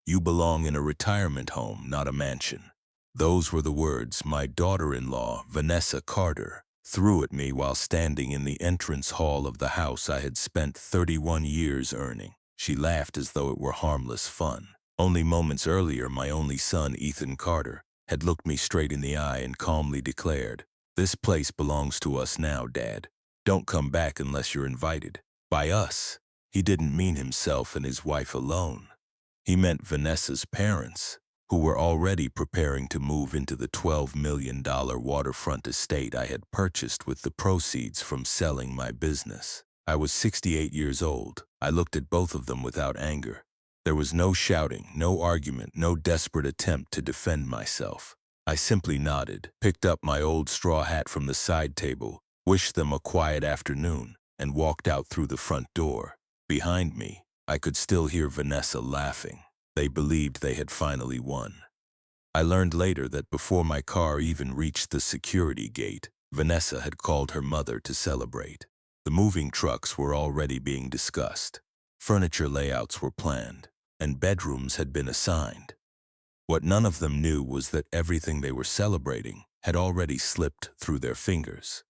You belong in a retirement home, not a mansion." Those were the words my daughter-in-law, Vanessa Carter, threw at me while standing in the entrance hall of the house I had spent 31 years earning. She laughed as though it were harmless fun. Only moments earlier, my only son, Ethan Carter, had looked me straight in the eye and calmly declared, "This place belongs to us now, Dad. Don't come back unless you're invited." By us, he didn't mean himself and his wife alone. He meant Vanessa's parents, who were already preparing to move into the $12 million waterfront estate I had purchased with the proceeds from selling my business. I was 68 years old. I looked at both of them without anger. There was no shouting, no argument, no desperate attempt to defend myself. I simply nodded, picked up my old straw hat from the side table, wished them a quiet afternoon, and walked out through the front door. Behind me, I could still hear Vanessa laughing. They believed they had finally won. I learned later that before my car even reached the security gate, Vanessa had called her mother to celebrate. The moving trucks were already being discussed. Furniture layouts were planned, and bedrooms had been assigned. What none of them knew was that everything they were celebrating had already slipped through their fingers.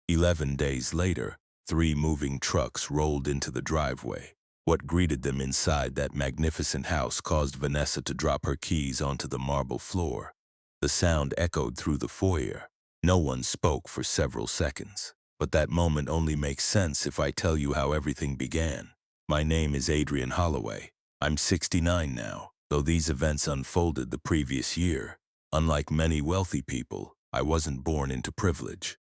11 days later, 3 moving trucks rolled into the driveway. What greeted them inside that magnificent house caused Vanessa to drop her keys onto the marble floor. The sound echoed through the foyer. No one spoke for several seconds. But that moment only makes sense if I tell you how everything began. My name is Adrian Holloway. I'm 69 now, though these events unfolded the previous year. Unlike many wealthy people, I wasn't born into privilege.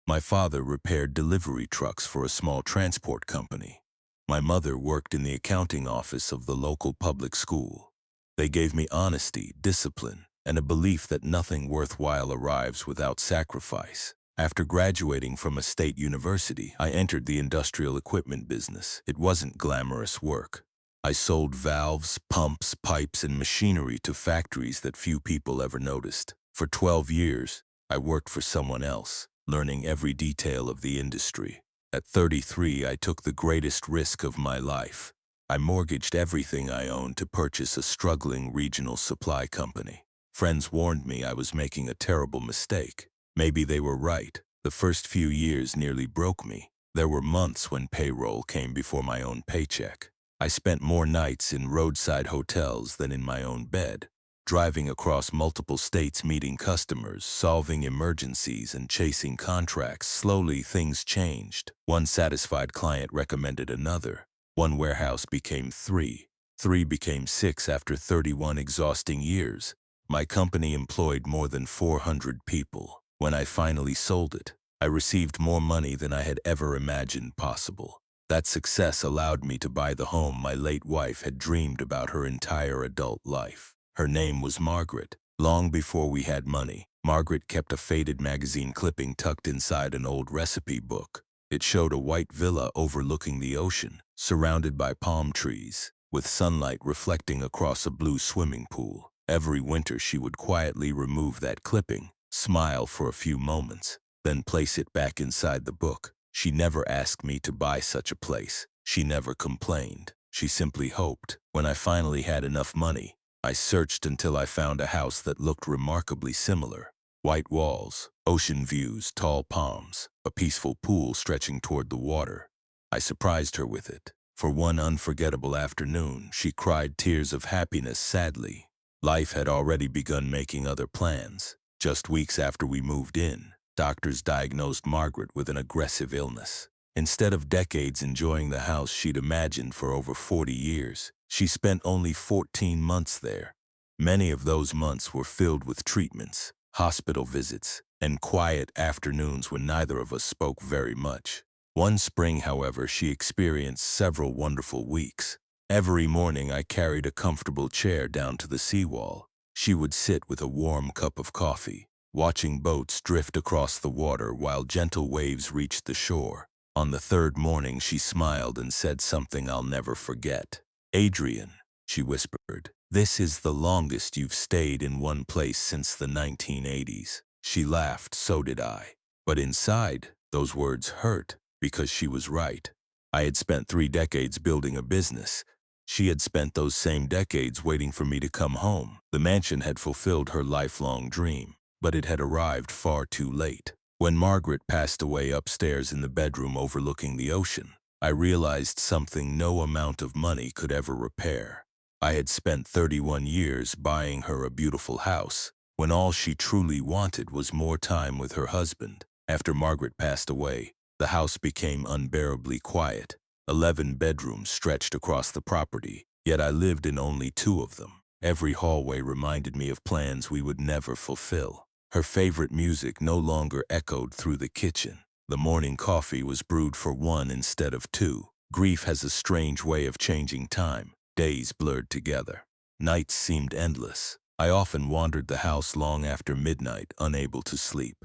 My father repaired delivery trucks for a small transport company. My mother worked in the accounting office of the local public school. They gave me honesty, discipline, and a belief that nothing worthwhile arrives without sacrifice. After graduating from a state university, I entered the industrial equipment business. It wasn't glamorous work. I sold valves, pumps, pipes, and machinery to factories that few people ever noticed. For 12 years, I worked for someone else, learning every detail of the industry. At 33, I took the greatest risk of my life. I mortgaged everything I owned to purchase a struggling regional supply company. Friends warned me I was making a terrible mistake. Maybe they were right. The first few years nearly broke me. There were months when payroll came before my own paycheck. I spent more nights in roadside hotels than in my own bed, driving across multiple states, meeting customers, solving emergencies, and chasing contracts. Slowly, things changed. One satisfied client recommended another. One warehouse became 3. 3 became 6 after 31 exhausting years. My company employed more than 400 people. When I finally sold it, I received more money than I had ever imagined possible. That success allowed me to buy the home my late wife had dreamed about her entire adult life. Her name was Margaret. Long before we had money, Margaret kept a faded magazine clipping tucked inside an old recipe book. It showed a white villa overlooking the ocean, surrounded by palm trees, with sunlight reflecting across a blue swimming pool. Every winter she would quietly remove that clipping, smile for a few moments, then place it back inside the book. She never asked me to buy such a place. She never complained. She simply hoped. When I finally had enough money, I searched until I found a house that looked remarkably similar. White walls, ocean views, tall palms, a peaceful pool stretching toward the water. I surprised her with it. For one unforgettable afternoon, she cried tears of happiness sadly. Life had already begun making other plans. Just weeks after we moved in, doctors diagnosed Margaret with an aggressive illness. Instead of decades enjoying the house she'd imagined for over 40 years, she spent only 14 months there. Many of those months were filled with treatments, hospital visits, and quiet afternoons when neither of us spoke very much. One spring, however, she experienced several wonderful weeks. Every morning I carried a comfortable chair down to the seawall. She would sit with a warm cup of coffee, watching boats drift across the water while gentle waves reached the shore. On the third morning, she smiled and said something I'll never forget. "Adrian," she whispered, "this is the longest you've stayed in one place since the 1980s. She laughed, so did I. But inside, those words hurt because she was right. I had spent 3 decades building a business. She had spent those same decades waiting for me to come home. The mansion had fulfilled her lifelong dream, but it had arrived far too late. When Margaret passed away upstairs in the bedroom overlooking the ocean, I realized something no amount of money could ever repair. I had spent 31 years buying her a beautiful house, when all she truly wanted was more time with her husband. After Margaret passed away, the house became unbearably quiet. 11 bedrooms stretched across the property, yet I lived in only 2 of them. Every hallway reminded me of plans we would never fulfill. Her favorite music no longer echoed through the kitchen. The morning coffee was brewed for 1 instead of 2. Grief has a strange way of changing time. Days blurred together. Nights seemed endless. I often wandered the house long after midnight, unable to sleep.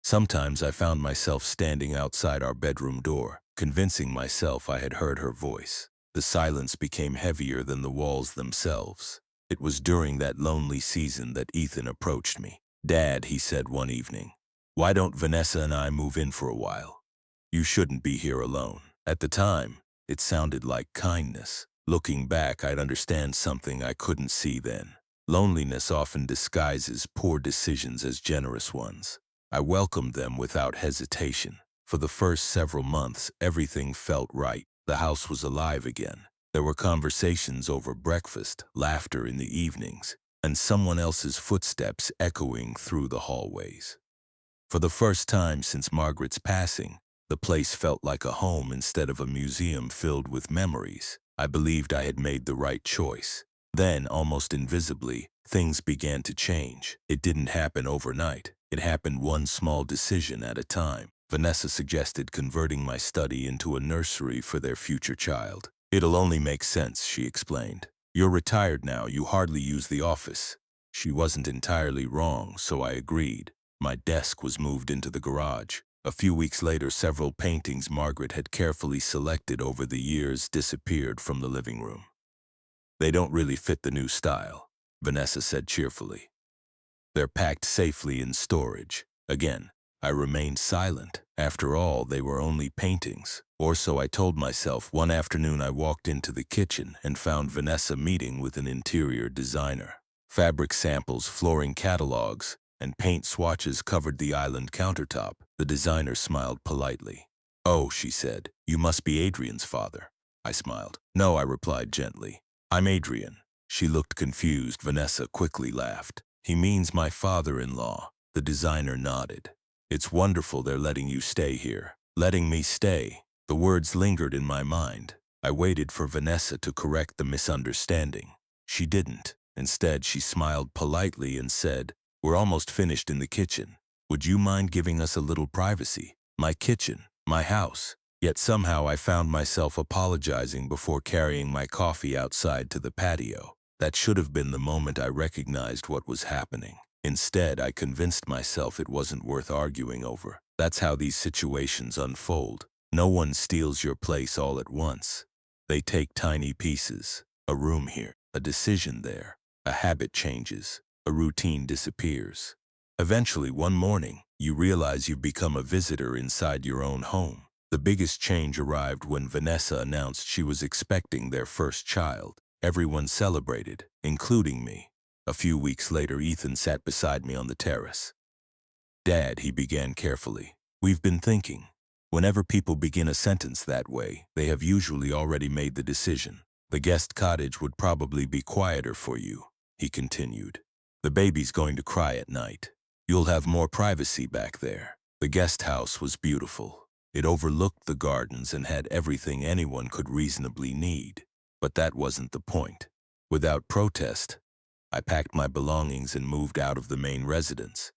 Sometimes I found myself standing outside our bedroom door, convincing myself I had heard her voice. The silence became heavier than the walls themselves. It was during that lonely season that Ethan approached me. "Dad," he said one evening, "why don't Vanessa and I move in for a while? You shouldn't be here alone." At the time, it sounded like kindness. Looking back, I'd understand something I couldn't see then. Loneliness often disguises poor decisions as generous ones. I welcomed them without hesitation. For the first several months, everything felt right. The house was alive again. There were conversations over breakfast, laughter in the evenings, and someone else's footsteps echoing through the hallways. For the first time since Margaret's passing, the place felt like a home instead of a museum filled with memories. I believed I had made the right choice. Then, almost invisibly, things began to change. It didn't happen overnight. It happened one small decision at a time. Vanessa suggested converting my study into a nursery for their future child. "It'll only make sense," she explained. "You're retired now, you hardly use the office." She wasn't entirely wrong, so I agreed. My desk was moved into the garage. A few weeks later, several paintings Margaret had carefully selected over the years disappeared from the living room. "They don't really fit the new style," Vanessa said cheerfully. "They're packed safely in storage." Again, I remained silent. After all, they were only paintings. Or so I told myself. One afternoon, I walked into the kitchen and found Vanessa meeting with an interior designer. Fabric samples, flooring catalogs, and paint swatches covered the island countertop. The designer smiled politely. "Oh," she said, "you must be Adrian's father." I smiled. "No," I replied gently. "I'm Adrian." She looked confused. Vanessa quickly laughed. "He means my father-in-law." The designer nodded. "It's wonderful they're letting you stay here." Letting me stay. The words lingered in my mind. I waited for Vanessa to correct the misunderstanding. She didn't. Instead, she smiled politely and said, "We're almost finished in the kitchen. Would you mind giving us a little privacy? My kitchen, my house." Yet somehow I found myself apologizing before carrying my coffee outside to the patio. That should have been the moment I recognized what was happening. Instead, I convinced myself it wasn't worth arguing over. That's how these situations unfold. No one steals your place all at once. They take tiny pieces. A room here, a decision there, a habit changes, a routine disappears. Eventually, one morning, you realize you've become a visitor inside your own home. The biggest change arrived when Vanessa announced she was expecting their first child. Everyone celebrated, including me. A few weeks later, Ethan sat beside me on the terrace. "Dad," he began carefully, "we've been thinking. Whenever people begin a sentence that way, they have usually already made the decision. The guest cottage would probably be quieter for you," he continued. "The baby's going to cry at night. You'll have more privacy back there." The guest house was beautiful. It overlooked the gardens and had everything anyone could reasonably need. But that wasn't the point. Without protest, I packed my belongings and moved out of the main residence,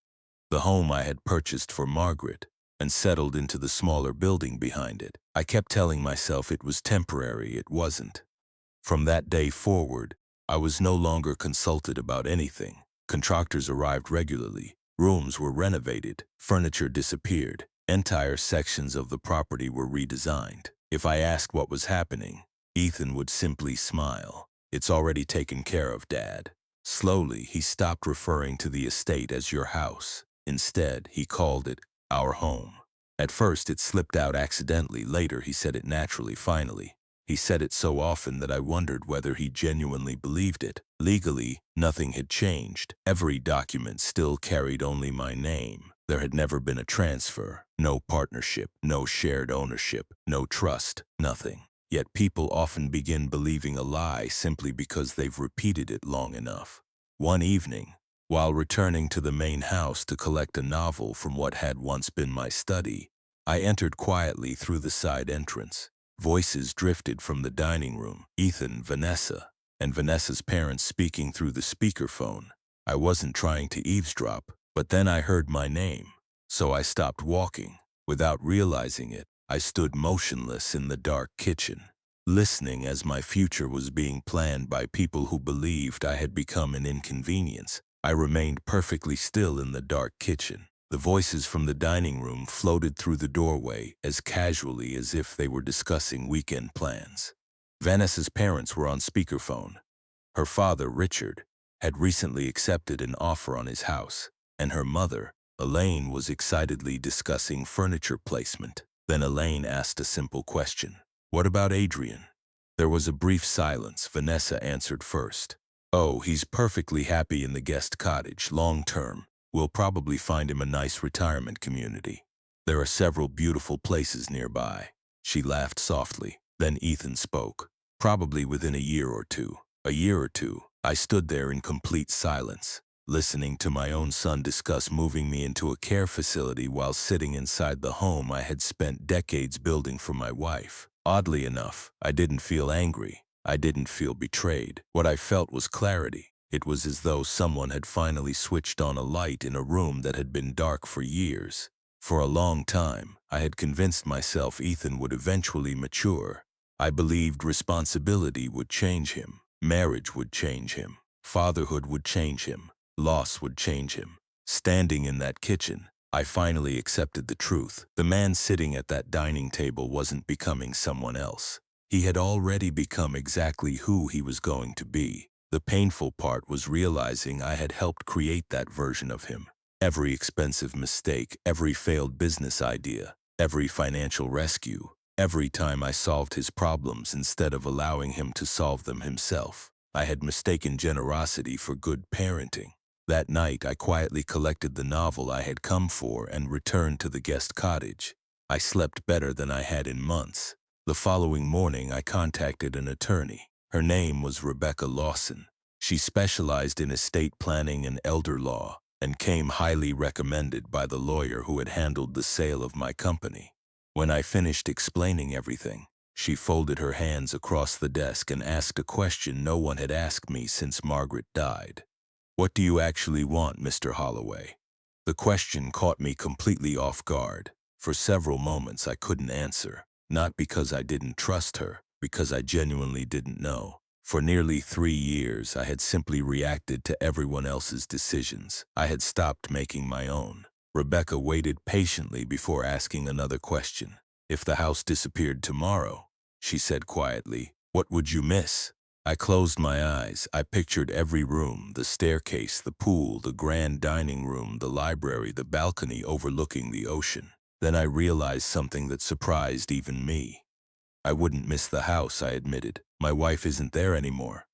the home I had purchased for Margaret, and settled into the smaller building behind it. I kept telling myself it was temporary. It wasn't. From that day forward, I was no longer consulted about anything. Contractors arrived regularly. Rooms were renovated. Furniture disappeared. Entire sections of the property were redesigned. If I asked what was happening, Ethan would simply smile. "It's already taken care of, Dad." Slowly, he stopped referring to the estate as your house. Instead, he called it our home. At first, it slipped out accidentally. Later, he said it naturally. Finally, He said it so often that I wondered whether he genuinely believed it. Legally, nothing had changed. Every document still carried only my name. There had never been a transfer, no partnership, no shared ownership, no trust, nothing. Yet people often begin believing a lie simply because they've repeated it long enough. One evening, while returning to the main house to collect a novel from what had once been my study, I entered quietly through the side entrance. Voices drifted from the dining room, Ethan, Vanessa, and Vanessa's parents speaking through the speakerphone. I wasn't trying to eavesdrop, but then I heard my name, so I stopped walking. Without realizing it, I stood motionless in the dark kitchen, listening as my future was being planned by people who believed I had become an inconvenience. I remained perfectly still in the dark kitchen. The voices from the dining room floated through the doorway as casually as if they were discussing weekend plans. Vanessa's parents were on speakerphone. Her father, Richard, had recently accepted an offer on his house, and her mother, Elaine, was excitedly discussing furniture placement. Then Elaine asked a simple question. "What about Adrian?" There was a brief silence. Vanessa answered first. "Oh, he's perfectly happy in the guest cottage, long term. We'll probably find him a nice retirement community. There are several beautiful places nearby." She laughed softly. Then Ethan spoke. "Probably within a year or two." A year or two. I stood there in complete silence, listening to my own son discuss moving me into a care facility while sitting inside the home I had spent decades building for my wife. Oddly enough, I didn't feel angry. I didn't feel betrayed. What I felt was clarity. It was as though someone had finally switched on a light in a room that had been dark for years. For a long time, I had convinced myself Ethan would eventually mature. I believed responsibility would change him. Marriage would change him. Fatherhood would change him. Loss would change him. Standing in that kitchen, I finally accepted the truth. The man sitting at that dining table wasn't becoming someone else. He had already become exactly who he was going to be. The painful part was realizing I had helped create that version of him. Every expensive mistake, every failed business idea, every financial rescue, every time I solved his problems instead of allowing him to solve them himself. I had mistaken generosity for good parenting. That night, I quietly collected the novel I had come for and returned to the guest cottage. I slept better than I had in months. The following morning, I contacted an attorney. Her name was Rebecca Lawson. She specialized in estate planning and elder law, and came highly recommended by the lawyer who had handled the sale of my company. When I finished explaining everything, she folded her hands across the desk and asked a question no one had asked me since Margaret died. "What do you actually want, Mr. Holloway?" The question caught me completely off guard. For several moments I couldn't answer, not because I didn't trust her, because I genuinely didn't know. For nearly 3 years, I had simply reacted to everyone else's decisions. I had stopped making my own. Rebecca waited patiently before asking another question. "If the house disappeared tomorrow," she said quietly, "what would you miss?" I closed my eyes. I pictured every room, the staircase, the pool, the grand dining room, the library, the balcony overlooking the ocean. Then I realized something that surprised even me. "I wouldn't miss the house," I admitted. "My wife isn't there anymore."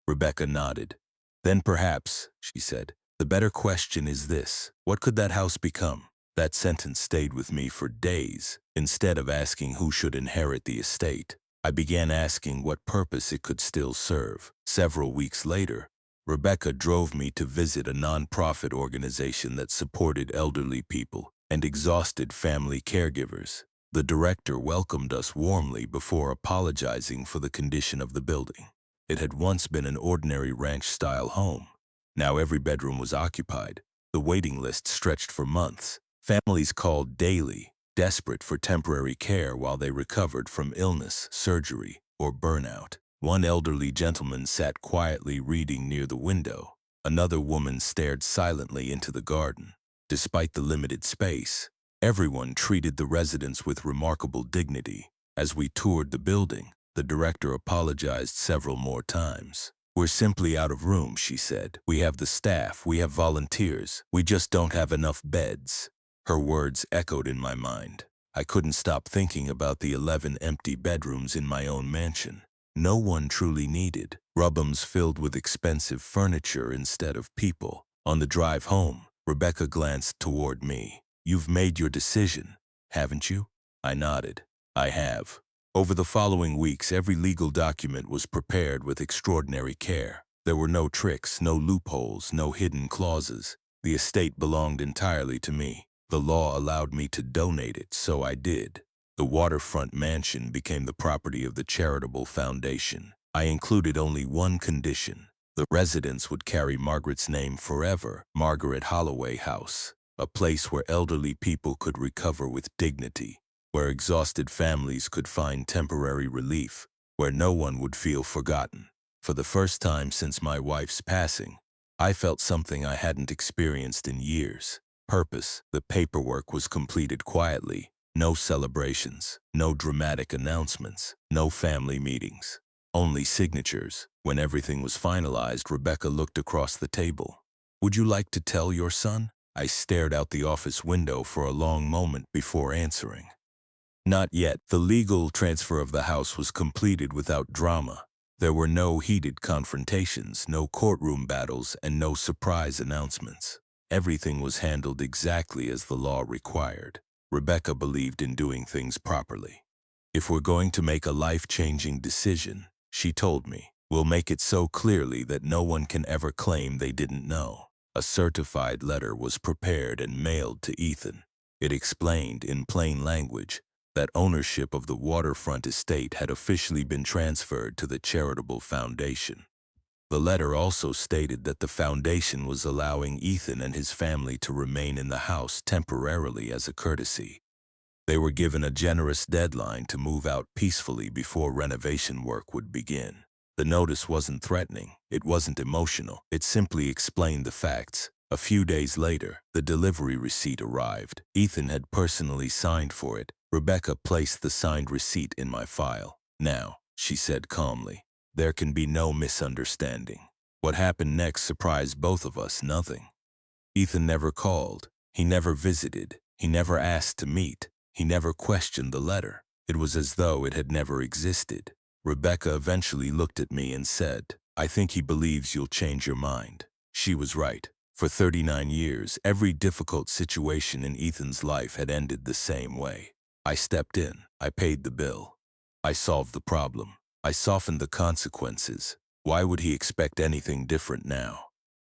Rebecca nodded. "Then perhaps," she said, "the better question is this: what could that house become?" That sentence stayed with me for days. Instead of asking who should inherit the estate, I began asking what purpose it could still serve. Several weeks later, Rebecca drove me to visit a nonprofit organization that supported elderly people and exhausted family caregivers. The director welcomed us warmly before apologizing for the condition of the building. It had once been an ordinary ranch-style home. Now every bedroom was occupied. The waiting list stretched for months. Families called daily, desperate for temporary care while they recovered from illness, surgery, or burnout. One elderly gentleman sat quietly reading near the window. Another woman stared silently into the garden. Despite the limited space, everyone treated the residents with remarkable dignity. As we toured the building, the director apologized several more times. "We're simply out of room," she said. "We have the staff, we have volunteers, we just don't have enough beds." Her words echoed in my mind. I couldn't stop thinking about the 11 empty bedrooms in my own mansion. No one truly needed. Rubums filled with expensive furniture instead of people. On the drive home, Rebecca glanced toward me. "You've made your decision, haven't you?" I nodded. "I have." Over the following weeks, every legal document was prepared with extraordinary care. There were no tricks, no loopholes, no hidden clauses. The estate belonged entirely to me. The law allowed me to donate it, so I did. The waterfront mansion became the property of the charitable foundation. I included only one condition. The residence would carry Margaret's name forever, Margaret Holloway House, a place where elderly people could recover with dignity, where exhausted families could find temporary relief, where no one would feel forgotten. For the first time since my wife's passing, I felt something I hadn't experienced in years. Purpose. The paperwork was completed quietly. No celebrations, no dramatic announcements, no family meetings. Only signatures. When everything was finalized, Rebecca looked across the table. "Would you like to tell your son?" I stared out the office window for a long moment before answering. Not yet. The legal transfer of the house was completed without drama. There were no heated confrontations, no courtroom battles, and no surprise announcements. Everything was handled exactly as the law required. Rebecca believed in doing things properly. "If we're going to make a life-changing decision," she told me, "we'll make it so clearly that no one can ever claim they didn't know." A certified letter was prepared and mailed to Ethan. It explained, in plain language, that ownership of the waterfront estate had officially been transferred to the charitable foundation. The letter also stated that the foundation was allowing Ethan and his family to remain in the house temporarily as a courtesy. They were given a generous deadline to move out peacefully before renovation work would begin. The notice wasn't threatening, it wasn't emotional, it simply explained the facts. A few days later, the delivery receipt arrived. Ethan had personally signed for it. Rebecca placed the signed receipt in my file. "Now," she said calmly, "there can be no misunderstanding." What happened next surprised both of us. Nothing. Ethan never called. He never visited. He never asked to meet. He never questioned the letter. It was as though it had never existed. Rebecca eventually looked at me and said, "I think he believes you'll change your mind." She was right. For 39 years, every difficult situation in Ethan's life had ended the same way. I stepped in. I paid the bill. I solved the problem. I softened the consequences. Why would he expect anything different now?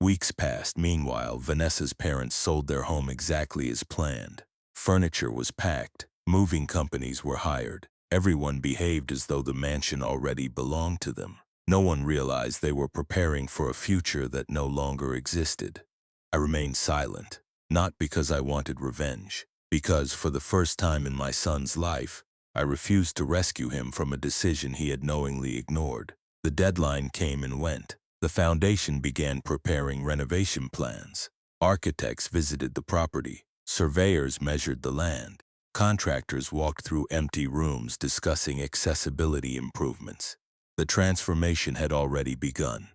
Weeks passed. Meanwhile, Vanessa's parents sold their home exactly as planned. Furniture was packed. Moving companies were hired. Everyone behaved as though the mansion already belonged to them. No one realized they were preparing for a future that no longer existed. I remained silent, not because I wanted revenge, because for the first time in my son's life, I refused to rescue him from a decision he had knowingly ignored. The deadline came and went. The foundation began preparing renovation plans. Architects visited the property. Surveyors measured the land. Contractors walked through empty rooms discussing accessibility improvements. The transformation had already begun.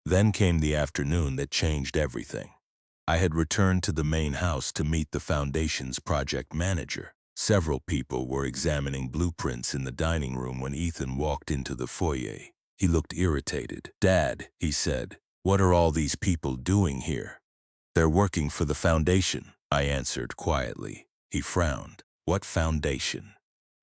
Then came the afternoon that changed everything. I had returned to the main house to meet the foundation's project manager. Several people were examining blueprints in the dining room when Ethan walked into the foyer. He looked irritated. "Dad," he said, "what are all these people doing here?" "They're working for the foundation," I answered quietly. He frowned. "What foundation?"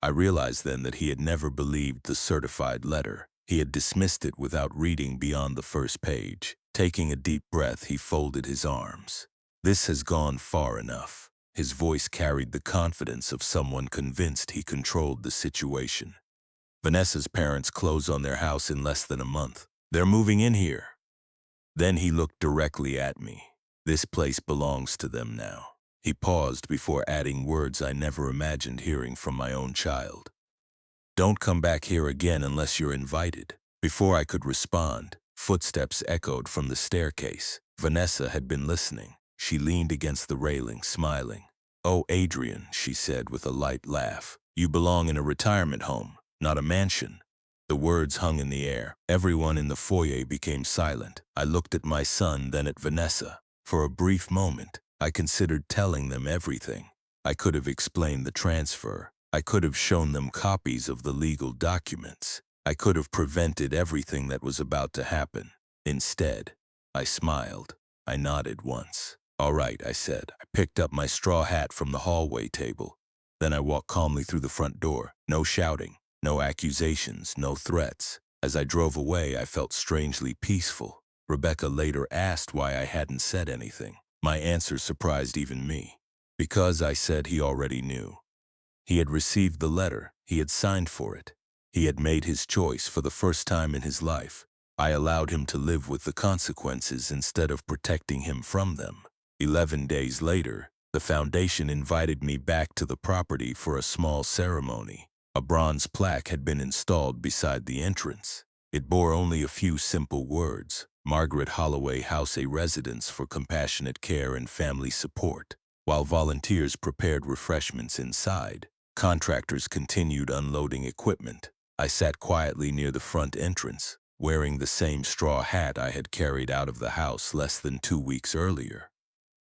I realized then that he had never believed the certified letter. He had dismissed it without reading beyond the first page. Taking a deep breath, he folded his arms. "This has gone far enough." His voice carried the confidence of someone convinced he controlled the situation. "Vanessa's parents close on their house in less than a month. They're moving in here." Then he looked directly at me. "This place belongs to them now." He paused before adding words I never imagined hearing from my own child. "Don't come back here again unless you're invited." Before I could respond, footsteps echoed from the staircase. Vanessa had been listening. She leaned against the railing, smiling. "Oh, Adrian," she said with a light laugh, "you belong in a retirement home, not a mansion." The words hung in the air. Everyone in the foyer became silent. I looked at my son, then at Vanessa. For a brief moment, I considered telling them everything. I could have explained the transfer. I could have shown them copies of the legal documents. I could have prevented everything that was about to happen. Instead, I smiled. I nodded once. "All right," I said. I picked up my straw hat from the hallway table. Then I walked calmly through the front door. No shouting, no accusations, no threats. As I drove away, I felt strangely peaceful. Rebecca later asked why I hadn't said anything. My answer surprised even me. Because, I said, he already knew. He had received the letter. He had signed for it. He had made his choice for the first time in his life. I allowed him to live with the consequences instead of protecting him from them. 11 days later, the foundation invited me back to the property for a small ceremony. A bronze plaque had been installed beside the entrance. It bore only a few simple words: Margaret Holloway House, a residence for compassionate care and family support. While volunteers prepared refreshments inside, contractors continued unloading equipment. I sat quietly near the front entrance, wearing the same straw hat I had carried out of the house less than 2 weeks earlier.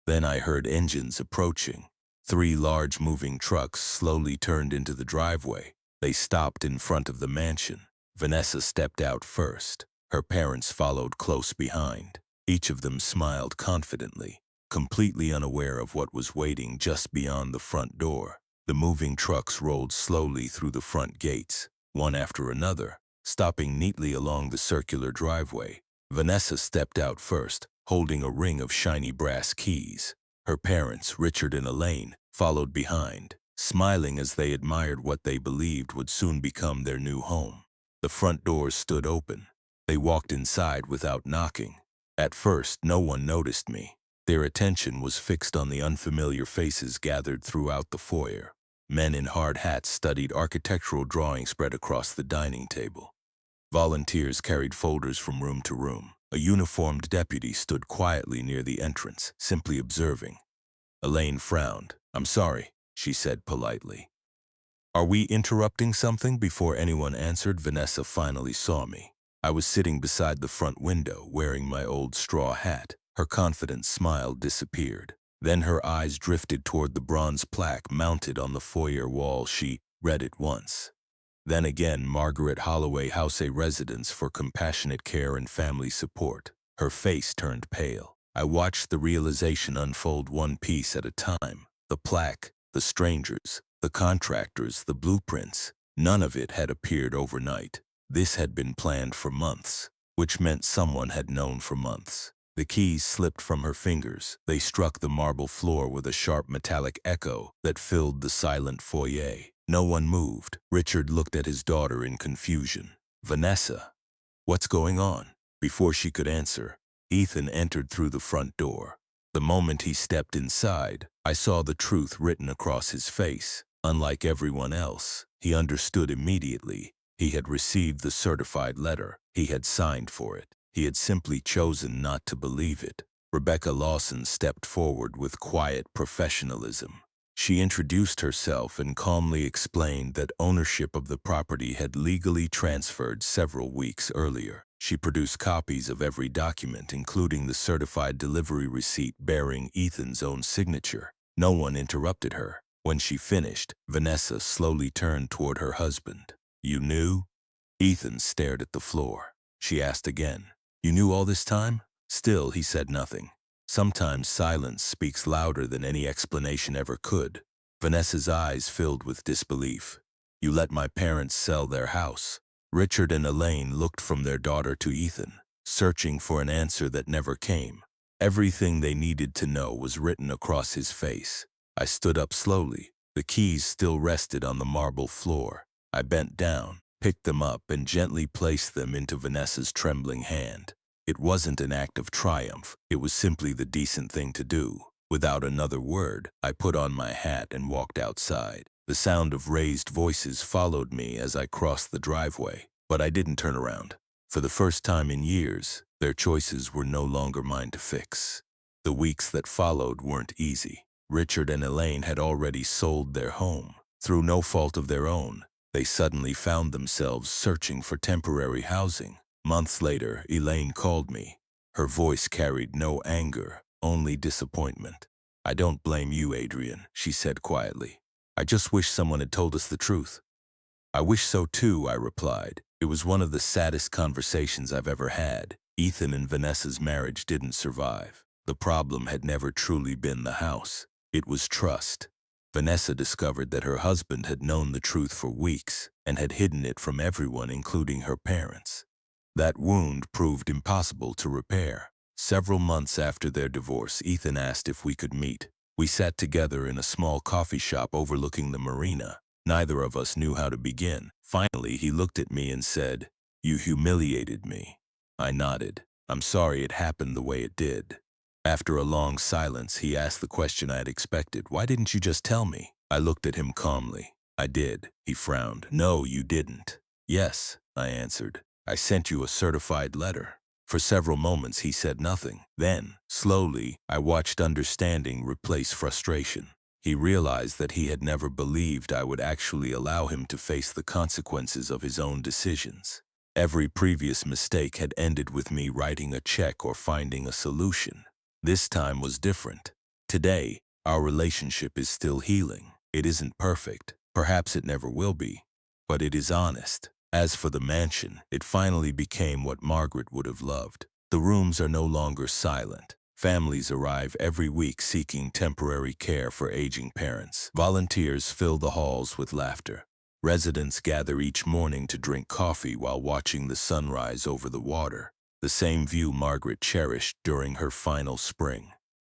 Then I heard engines approaching. 3 large moving trucks slowly turned into the driveway. They stopped in front of the mansion. Vanessa stepped out first. Her parents followed close behind. Each of them smiled confidently, completely unaware of what was waiting just beyond the front door. The moving trucks rolled slowly through the front gates, one after another, stopping neatly along the circular driveway. Vanessa stepped out first, holding a ring of shiny brass keys. Her parents, Richard and Elaine, followed behind, smiling as they admired what they believed would soon become their new home. The front doors stood open. They walked inside without knocking. At first, no one noticed me. Their attention was fixed on the unfamiliar faces gathered throughout the foyer. Men in hard hats studied architectural drawings spread across the dining table. Volunteers carried folders from room to room. A uniformed deputy stood quietly near the entrance, simply observing. Elaine frowned. "I'm sorry," she said politely. "Are we interrupting something?" Before anyone answered, Vanessa finally saw me. I was sitting beside the front window, wearing my old straw hat. Her confident smile disappeared. Then her eyes drifted toward the bronze plaque mounted on the foyer wall. She read it once. Then again, Margaret Holloway House, a residence for compassionate care and family support. Her face turned pale. I watched the realization unfold one piece at a time. The plaque, the strangers, the contractors, the blueprints. None of it had appeared overnight. This had been planned for months, which meant someone had known for months. The keys slipped from her fingers. They struck the marble floor with a sharp metallic echo that filled the silent foyer. No one moved. Richard looked at his daughter in confusion. "Vanessa, what's going on?" Before she could answer, Ethan entered through the front door. The moment he stepped inside, I saw the truth written across his face. Unlike everyone else, he understood immediately. He had received the certified letter. He had signed for it. He had simply chosen not to believe it. Rebecca Lawson stepped forward with quiet professionalism. She introduced herself and calmly explained that ownership of the property had legally transferred several weeks earlier. She produced copies of every document, including the certified delivery receipt bearing Ethan's own signature. No one interrupted her. When she finished, Vanessa slowly turned toward her husband. "You knew?" Ethan stared at the floor. She asked again, "You knew all this time?" Still, he said nothing. Sometimes silence speaks louder than any explanation ever could. Vanessa's eyes filled with disbelief. "You let my parents sell their house." Richard and Elaine looked from their daughter to Ethan, searching for an answer that never came. Everything they needed to know was written across his face. I stood up slowly. The keys still rested on the marble floor. I bent down, picked them up, and gently placed them into Vanessa's trembling hand. It wasn't an act of triumph. It was simply the decent thing to do. Without another word, I put on my hat and walked outside. The sound of raised voices followed me as I crossed the driveway, but I didn't turn around. For the first time in years, their choices were no longer mine to fix. The weeks that followed weren't easy. Richard and Elaine had already sold their home. Through no fault of their own, they suddenly found themselves searching for temporary housing. Months later, Elaine called me. Her voice carried no anger, only disappointment. I don't blame you, Adrian, she said quietly. I just wish someone had told us the truth. I wish so too, I replied. It was one of the saddest conversations I've ever had. Ethan and Vanessa's marriage didn't survive. The problem had never truly been the house. It was trust. Vanessa discovered that her husband had known the truth for weeks and had hidden it from everyone, including her parents. That wound proved impossible to repair. Several months after their divorce, Ethan asked if we could meet. We sat together in a small coffee shop overlooking the marina. Neither of us knew how to begin. Finally, he looked at me and said, "You humiliated me." I nodded. "I'm sorry it happened the way it did." After a long silence, he asked the question I had expected. "Why didn't you just tell me?" I looked at him calmly. "I did." He frowned. "No, you didn't." "Yes," I answered. "I sent you a certified letter." For several moments, he said nothing. Then, slowly, I watched understanding replace frustration. He realized that he had never believed I would actually allow him to face the consequences of his own decisions. Every previous mistake had ended with me writing a check or finding a solution. This time was different. Today, our relationship is still healing. It isn't perfect. Perhaps it never will be. But it is honest. As for the mansion, it finally became what Margaret would have loved. The rooms are no longer silent. Families arrive every week seeking temporary care for aging parents. Volunteers fill the halls with laughter. Residents gather each morning to drink coffee while watching the sunrise over the water, the same view Margaret cherished during her final spring.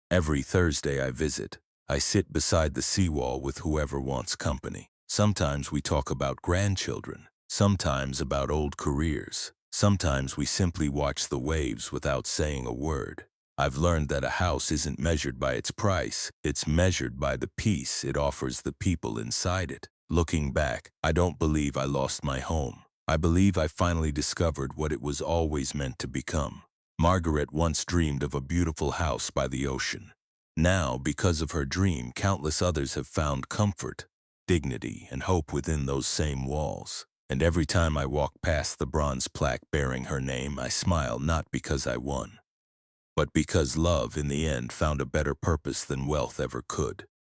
Every Thursday I visit. I sit beside the seawall with whoever wants company. Sometimes we talk about grandchildren, sometimes about old careers. Sometimes we simply watch the waves without saying a word. I've learned that a house isn't measured by its price, it's measured by the peace it offers the people inside it. Looking back, I don't believe I lost my home. I believe I finally discovered what it was always meant to become. Margaret once dreamed of a beautiful house by the ocean. Now, because of her dream, countless others have found comfort, dignity, and hope within those same walls. And every time I walk past the bronze plaque bearing her name, I smile, not because I won, but because love, in the end, found a better purpose than wealth ever could.